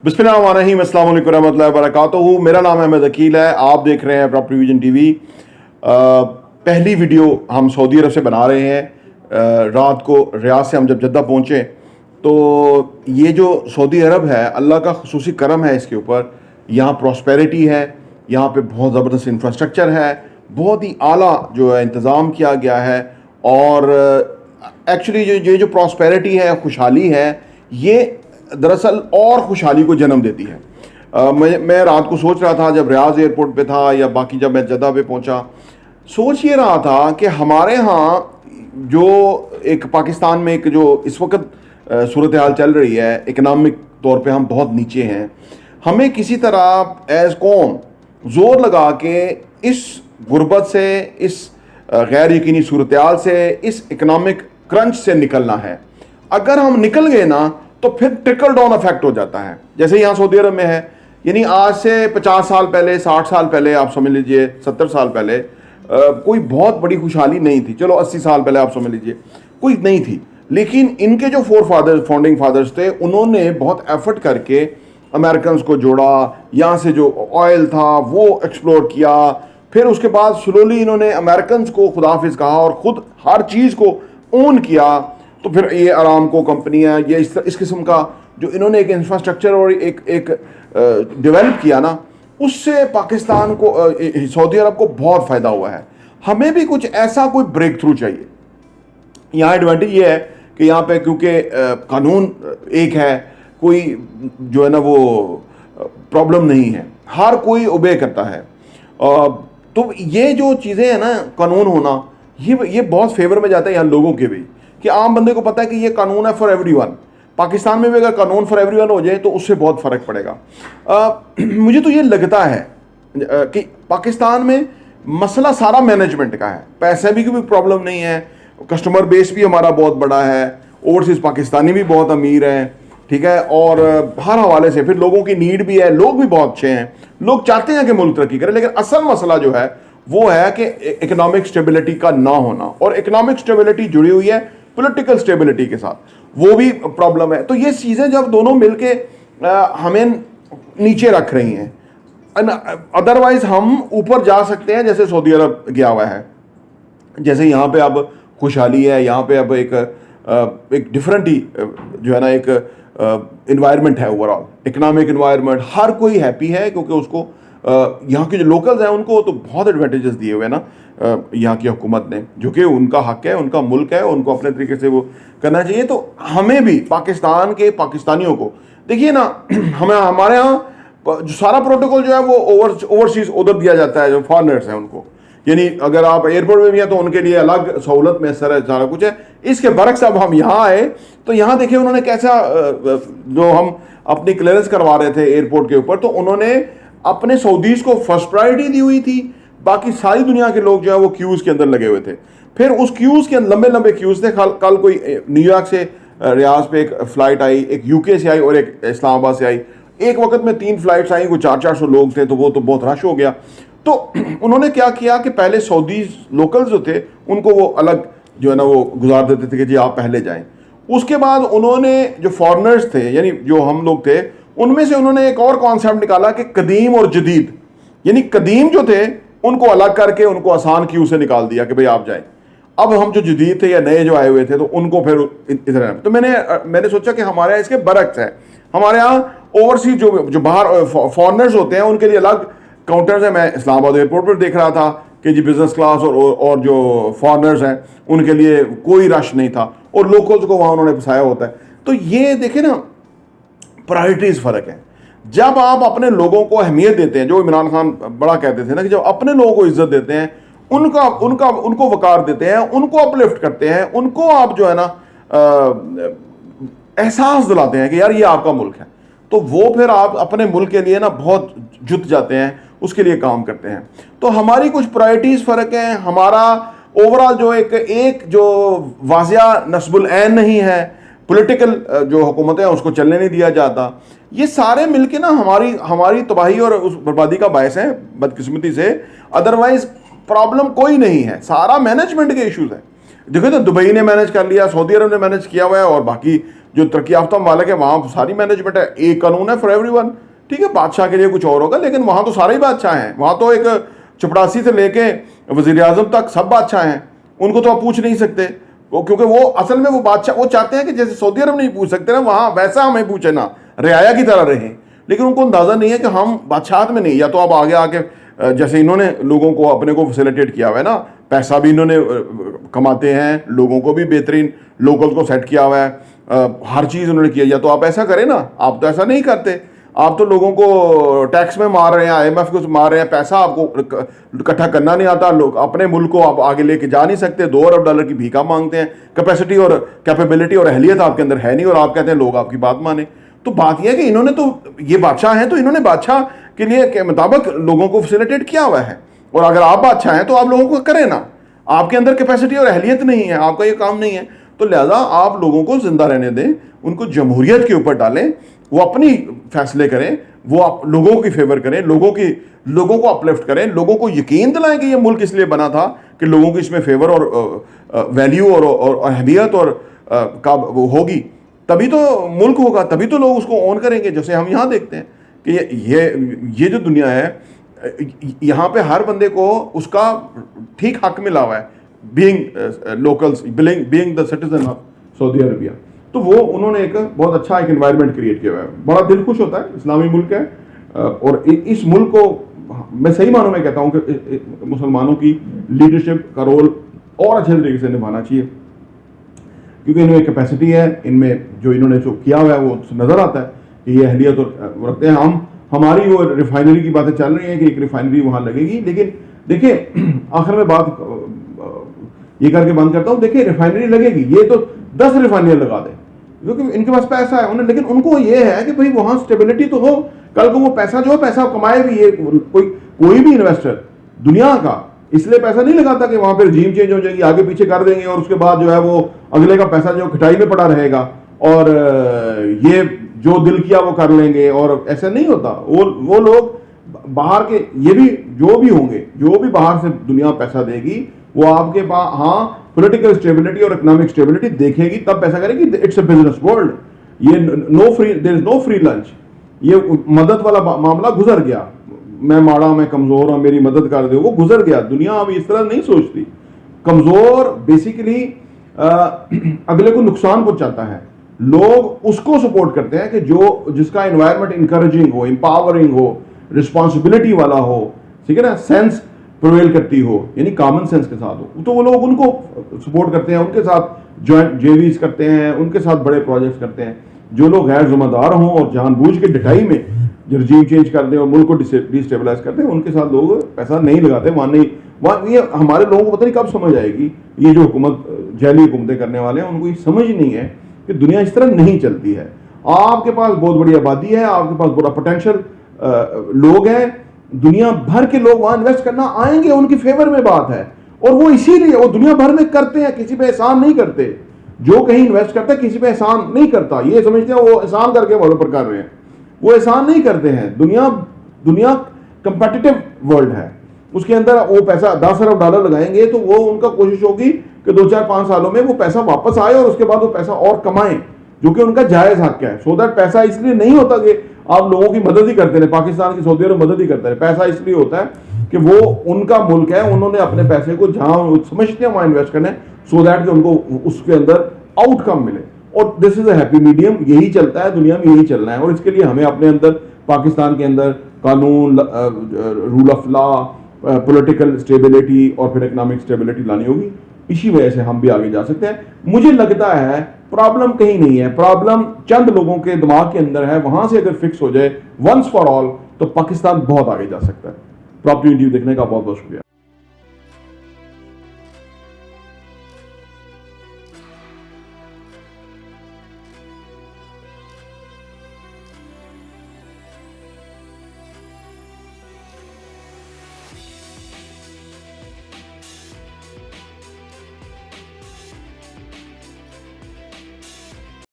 बिस्मिल्लाहिर्रहमानिर्रहीम, अस्सलाम वालेकुम रहमतुल्लाहि व बरकातुहू। मेरा नाम अहमद अकील है। आप देख रहे हैं प्रॉपर्टी विजन टीवी। पहली वीडियो हम सऊदी अरब से बना रहे हैं। रात को रियाद से हम जब जद्दा पहुँचे तो ये जो सऊदी अरब है, अल्लाह का खुसूसी करम है इसके ऊपर। यहाँ प्रॉस्पेरिटी है, यहाँ पे बहुत ज़बरदस्त इंफ्रास्ट्रक्चर है, बहुत ही आला जो है इंतज़ाम किया गया है। और एक्चुअली जो प्रॉस्पेरिटी है, खुशहाली है, ये दरअसल और खुशहाली को जन्म देती है। मैं रात को सोच रहा था, जब रियाज एयरपोर्ट पे था या बाकी जब मैं जद्दा पे पहुंचा, सोच ये रहा था कि हमारे यहाँ जो एक पाकिस्तान में एक जो इस वक्त सूरत हाल चल रही है, इकनॉमिक तौर पे हम बहुत नीचे हैं। हमें किसी तरह एज कौम ज़ोर लगा के इस गुर्बत से, इस गैर यकीनी सूरत हाल से, इस इकनॉमिक क्रंच से निकलना है। अगर हम निकल गए ना तो फिर ट्रिकल डाउन इफेक्ट हो जाता है, जैसे यहाँ सऊदी अरब में है। यानी आज से 50 साल पहले, 60 साल पहले, आप समझ लीजिए 70 साल पहले कोई बहुत बड़ी खुशहाली नहीं थी। चलो 80 साल पहले आप समझ लीजिए कोई नहीं थी, लेकिन इनके जो फाउंडिंग फादर्स थे, उन्होंने बहुत एफर्ट करके अमेरिकन को जोड़ा, यहाँ से जो ऑयल था वो एक्सप्लोर किया। फिर उसके बाद स्लोली इन्होंने अमेरिकन को खुदाफिज कहा और ख़ुद हर चीज़ को ओन किया। तो फिर ये अरामको कंपनी है, ये इस किस्म का जो इन्होंने एक इंफ्रास्ट्रक्चर और एक डेवलप किया ना, उससे पाकिस्तान को, सऊदी अरब को बहुत फ़ायदा हुआ है। हमें भी कुछ ऐसा कोई ब्रेक थ्रू चाहिए। यहाँ एडवांटेज ये है कि यहाँ पे क्योंकि कानून एक है, कोई जो है ना वो प्रॉब्लम नहीं है, हर कोई ओबे करता है। तो ये जो चीज़ें हैं ना, कानून होना, ये बहुत फेवर में जाता है यहाँ लोगों के भी, कि आम बंदे को पता है कि ये कानून है फॉर एवरीवन। पाकिस्तान में भी अगर कानून फॉर एवरीवन हो जाए तो उससे बहुत फ़र्क पड़ेगा। मुझे तो ये लगता है कि पाकिस्तान में मसला सारा मैनेजमेंट का है। पैसे की भी प्रॉब्लम नहीं है, कस्टमर बेस भी हमारा बहुत बड़ा है, ओवरसीज़ पाकिस्तानी भी बहुत अमीर हैं, ठीक है। और हर हवाले से फिर लोगों की नीड भी है, लोग भी बहुत अच्छे हैं, लोग चाहते हैं कि मुल्क तरक्की करे। लेकिन असल मसला जो है वो है कि इकोनॉमिक स्टेबिलिटी का ना होना, और इकोनॉमिक स्टेबिलिटी जुड़ी हुई है पॉलिटिकल स्टेबिलिटी के साथ, वो भी प्रॉब्लम है। तो ये चीज़ें जब दोनों मिलके हमें नीचे रख रही हैं, अदरवाइज हम ऊपर जा सकते हैं, जैसे सऊदी अरब गया हुआ है। जैसे यहाँ पे अब खुशहाली है, यहाँ पे अब एक डिफरेंट ही जो है ना एक इन्वायरमेंट है, ओवरऑल इकोनॉमिक इन्वायरमेंट। हर कोई हैप्पी है क्योंकि उसको यहाँ के जो लोकल्स हैं उनको तो बहुत एडवांटेजेस दिए हुए हैं ना यहाँ की हुकूमत ने, जो कि उनका हक है, उनका मुल्क है, उनको अपने तरीके से वो करना चाहिए। तो हमें भी पाकिस्तान के पाकिस्तानियों को देखिए ना, हमारे यहाँ जो सारा प्रोटोकॉल जो है वो ओवरसीज उधर दिया जाता है, जो फॉरनर्स हैं उनको। यानी अगर आप एयरपोर्ट में भी हैं तो उनके लिए अलग सहूलत में सारा कुछ है। इसके बरक्स अब हम यहाँ आए तो यहाँ देखिए उन्होंने कैसा, जो हम अपनी क्लियरेंस करवा रहे थे एयरपोर्ट के ऊपर, तो उन्होंने अपने सऊदीज को फर्स्ट प्रायोरिटी दी हुई थी। बाकी सारी दुनिया के लोग जो है वो क्यूज़ के अंदर लगे हुए थे। फिर उस क्यूज़ के लंबे लंबे क्यूज़ थे। कल कोई न्यूयॉर्क से रियाज पे एक फ़्लाइट आई, एक यूके से आई और एक इस्लामाबाद से आई। एक वक्त में 3 फ्लाइट्स आई, कोई 400 लोग थे, तो वो तो बहुत रश हो गया। तो उन्होंने क्या किया कि पहले सऊदी लोकल्स जो थे उनको वो अलग जो है ना वो गुजार देते थे कि जी आप पहले जाएँ। उसके बाद उन्होंने जो फॉरनर्स थे, यानी जो हम लोग थे, उनमें से उन्होंने एक और कॉन्सेप्ट निकाला कि कदीम और जदीद। यानी कदीम जो थे उनको अलग करके उनको आसान क्यू से निकाल दिया कि भाई आप जाएं। अब हम जो जदीद थे या नए जो आए हुए थे तो उनको फिर इधर। तो मैंने सोचा कि हमारे यहाँ इसके बरक्स है। हमारे यहाँ ओवरसीज जो बाहर फॉरनर्स होते हैं उनके लिए अलग काउंटर्स हैं। मैं इस्लामाबाद एयरपोर्ट पर देख रहा था कि जी बिजनेस क्लास और जो फॉरनर्स हैं उनके लिए कोई रश नहीं था, और लोकल्स को वहाँ उन्होंने फंसाया होता है। तो ये देखें ना, प्रायोरिटीज फ़र्क है। जब आप अपने लोगों को अहमियत देते हैं, जो इमरान खान बड़ा कहते थे ना कि जब अपने लोगों को इज्जत देते हैं, उनको वकार देते हैं, उनको अपलिफ्ट करते हैं, उनको आप जो है ना एहसास दिलाते हैं कि यार ये आपका मुल्क है, तो वो फिर आप अपने मुल्क के लिए ना बहुत जुट जाते हैं, उसके लिए काम करते हैं। तो हमारी कुछ प्रायोरिटीज़ फ़र्क हैं। हमारा ओवरऑल जो एक जो वाज़िया नस्बुल ऐन नहीं है, पॉलिटिकल जो हुकूमतें हैं उसको चलने नहीं दिया जाता। ये सारे मिलके ना हमारी तबाही और उस बर्बादी का बायस है, बदकिस्मती से। अदरवाइज प्रॉब्लम कोई नहीं है, सारा मैनेजमेंट के इश्यूज है। देखो तो दुबई ने मैनेज कर लिया, सऊदी अरब ने मैनेज किया हुआ है, और बाकी जो तरक्की याफ्ता मालिक है वहाँ सारी मैनेजमेंट है, एक कानून है फॉर एवरीवन। ठीक है, बादशाह के लिए कुछ और होगा, लेकिन वहाँ तो सारे ही बादशाह हैं। वहाँ तो एक चपड़ासी से लेके वजीर आजम तक सब बादशाह हैं, उनको तो आप पूछ नहीं सकते, क्योंकि वो असल में वो बादशाह वो चाहते हैं कि जैसे सऊदी अरब नहीं पूछ सकते ना वहाँ, वैसा हमें पूछे ना, रियाया की तरह रहें। लेकिन उनको अंदाज़ा नहीं है कि हम बादशाहत में नहीं, या तो आप आगे आके जैसे इन्होंने लोगों को अपने को फैसिलिटेट किया हुआ है ना, पैसा भी इन्होंने कमाते हैं, लोगों को भी बेहतरीन लोकल को सेट किया हुआ है, हर चीज़ उन्होंने किया। या तो आप ऐसा करें ना, आप तो ऐसा नहीं करते, आप तो लोगों को टैक्स में मार रहे हैं, IMF को मार रहे हैं, पैसा आपको इकट्ठा करना नहीं आता, लोग अपने मुल्क को आप आगे लेके जा नहीं सकते, $2 अरब की भीखा मांगते हैं, कैपेसिटी और कैपेबिलिटी और अहलियत आपके अंदर है नहीं, और आप कहते हैं लोग आपकी बात माने। तो बात यह है कि इन्होंने तो ये बादशाह हैं, तो इन्होंने बादशाह के लिए के मुताबिक लोगों को फैसिलिटेट किया हुआ है, और अगर आप बादशाह हैं तो आप लोगों को करें ना, आपके अंदर कैपेसिटी और अहलियत नहीं है, आपका ये काम नहीं है, तो लिहाजा आप लोगों को जिंदा रहने दें, उनको जमहूरियत के ऊपर डालें, वो अपनी फैसले करें, वो आप लोगों की फेवर करें, लोगों को अपलिफ्ट करें, लोगों को यकीन दिलाएं कि ये मुल्क इसलिए बना था कि लोगों की इसमें फेवर और वैल्यू और अहमियत और का वो होगी, तभी तो मुल्क होगा, तभी तो लोग उसको ऑन करेंगे। जैसे हम यहाँ देखते हैं कि ये जो दुनिया है, यहाँ पे हर बंदे को उसका ठीक हक मिला हुआ है, being locals, being the citizen of Saudi Arabia. तो वो उन्होंने एक बहुत अच्छा एक एनवायरनमेंट क्रिएट किया हुआ है, बड़ा दिल खुश होता है, इस्लामी मुल्क है, और इस मुल्क को मैं सही मानों में कहता हूँ कि मुसलमानों की लीडरशिप का रोल और अच्छे तरीके से निभाना चाहिए, क्योंकि इनमें कैपेसिटी है, इनमें जो इन्होंने जो किया हुआ है वो नज़र आता है कि ये अहलियत रखते हैं। हमारी वो रिफाइनरी की बातें चल रही हैं कि एक रिफाइनरी वहाँ लगेगी, लेकिन देखिए आखिर में बात ये करके बंद करता हूँ, देखिए रिफाइनरी लगेगी, ये तो 10 रिफाइनरी लगा दें, क्योंकि इनके पास पैसा है उन्हें, लेकिन उनको ये है कि भाई वहाँ स्टेबिलिटी तो हो, कल को वो पैसा जो पैसा कमाए भी, ये कोई भी इन्वेस्टर दुनिया का इसलिए पैसा नहीं लगाता कि वहां पर रजीम चेंज हो जाएगी, आगे पीछे कर देंगे और उसके बाद जो है वो अगले का पैसा जो खटाई में पड़ा रहेगा और ये जो दिल किया वो कर लेंगे, और ऐसा नहीं होता। वो लोग बाहर के, ये भी जो भी होंगे, जो भी बाहर से दुनिया पैसा देगी, वो आपके पास हाँ पॉलिटिकल स्टेबिलिटी और इकोनॉमिक स्टेबिलिटी देखेगी तब पैसा करेगी। इट्स अ बिजनेस वर्ल्ड, ये there is no free lunch. ये मदद वाला मामला गुजर गया, मैं माड़ा, मैं कमजोर हूं, मेरी मदद कर दो, वो गुजर गया। दुनिया अब इस तरह नहीं सोचती। कमजोर बेसिकली अगले को नुकसान पहुंचाता है, लोग उसको सपोर्ट करते हैं कि जिसका एनवायरनमेंट इंकरेजिंग हो, एम्पावरिंग हो, रिस्पॉन्सिबिलिटी वाला हो, ठीक है ना, सेंस प्रिवेल करती हो, यानी कॉमन सेंस के साथ हो, तो वो लोग उनको सपोर्ट करते हैं, उनके साथ जॉइंट जेवीज करते हैं, उनके साथ बड़े प्रोजेक्ट्स करते हैं। जो लोग गैर जिम्मेदार हों और जानबूझ के डिटाई में रजीम चेंज कर दें और मुल्क को डिस्टेबलाइज कर दें, उनके साथ लोग पैसा नहीं लगाते। वहाँ ये हमारे लोगों को पता नहीं कब समझ आएगी, ये जो हुकूमत जैली हुकूमतें करने वाले हैं उनको ये समझ नहीं है कि दुनिया इस तरह नहीं चलती है। आपके पास बहुत बड़ी आबादी है, आपके पास बड़ा पोटेंशियल लोग हैं, दुनिया भर के लोग वहां इन्वेस्ट करना आएंगे, उनकी फेवर में बात है, और वो इसीलिए वो दुनिया भर में करते हैं, किसी पे एहसान नहीं करते। जो कहीं इन्वेस्ट करता है किसी पे एहसान नहीं करता, ये समझते हैं वो एहसान करके वहां पर कर रहे हैं, वो एहसान नहीं करते हैं। दुनिया कंपेटिटिव वर्ल्ड है, उसके अंदर वो पैसा $10 अरब लगाएंगे तो वो उनका कोशिश होगी कि 2-4-5 सालों में वो पैसा वापस आए और उसके बाद वो पैसा और कमाएं, जो कि उनका जायज हक है। सो दैट पैसा इसलिए नहीं होता कि आप लोगों की मदद ही करते रहे, पाकिस्तान की सऊदी अरब मदद ही करते रहे। पैसा इसलिए होता है कि वो उनका मुल्क है, उन्होंने अपने पैसे को जहां समझते हैं वहां इन्वेस्ट करना है, सो दैट कि उनको उसके अंदर आउटकम मिले। और this is a happy medium, यही चलता है दुनिया में, यही चलना है। और इसके लिए हमें अपने अंदर, पाकिस्तान के अंदर कानून, rule of law, political stability और फिर इकोनॉमिक स्टेबिलिटी लानी होगी। इसी वजह से हम भी आगे जा सकते हैं। मुझे लगता है प्रॉब्लम कहीं नहीं है, प्रॉब्लम चंद लोगों के दिमाग के अंदर है। वहां से अगर फिक्स हो जाए वंस फॉर ऑल, तो पाकिस्तान बहुत आगे जा सकता है। प्रॉपर्टी न्यूज़ देखने का बहुत बहुत शुक्रिया।